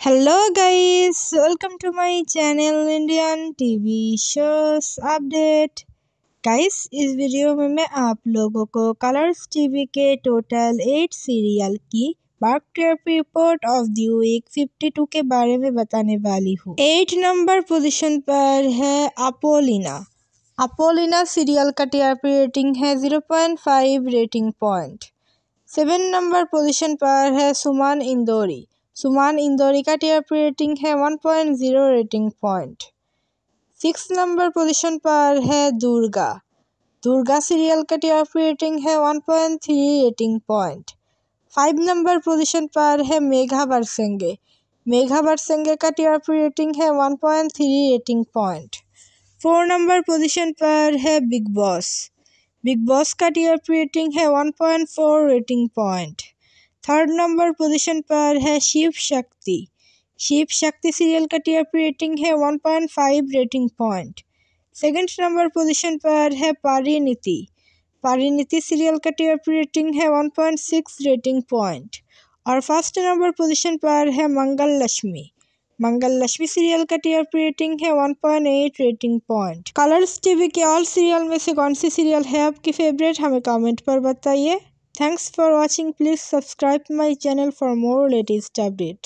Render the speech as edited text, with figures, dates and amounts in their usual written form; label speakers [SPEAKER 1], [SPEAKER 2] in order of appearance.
[SPEAKER 1] Hello guys, welcome to my channel Indian TV shows update. Guys, इस video में मैं आप लोगों को कलर्स टीवी के टोटल 8 सीरियल की box report of the week 52 के बारे में बताने वाली हूँ। 8 नंबर पोजीशन पर है अपोलिना। अपोलिना सीरियल का टीआरपी रेटिंग है 0.5 रेटिंग पॉइंट। 7 नंबर पोजीशन पर है सुमन इंदौरी। सुमन इंदौरी का टीआरपी रेटिंग है 1.0 रेटिंग पॉइंट। 6 नंबर पोजीशन पर है दुर्गा। दुर्गा सीरियल का टीआरपी रेटिंग है 1.3 रेटिंग पॉइंट। 5 नंबर पोजीशन पर है मेघा बरसेंगे। मेघा बरसेंगे का टीआरपी रेटिंग है 1.3 रेटिंग पॉइंट। 4 नंबर पोजीशन पर है बिग बॉस। बिग बॉस का टीआरपी रेटिंग है 1.4 rating point. 3rd number position पर है शिव शक्ति। शिव शक्ति सीरियल का टीआरपी रेटिंग है 1.5 rating point. 2nd number position पर है परिणीति। परिणीति सीरियल का टीआरपी रेटिंग है 1.6 रेटिंग पॉइंट। और 1st नंबर पोजीशन पर है मंगल लक्ष्मी। मंगल लक्ष्मी सीरियल का टीआरपी रेटिंग है 1.8 रेटिंग पॉइंट। कलर्स टीवी के ऑल सीरियल में से कौन सी सीरियल है आपकी फेवरेट, हमें कमेंट पर बताइए। Thanks for watching. Please subscribe my channel for more latest update.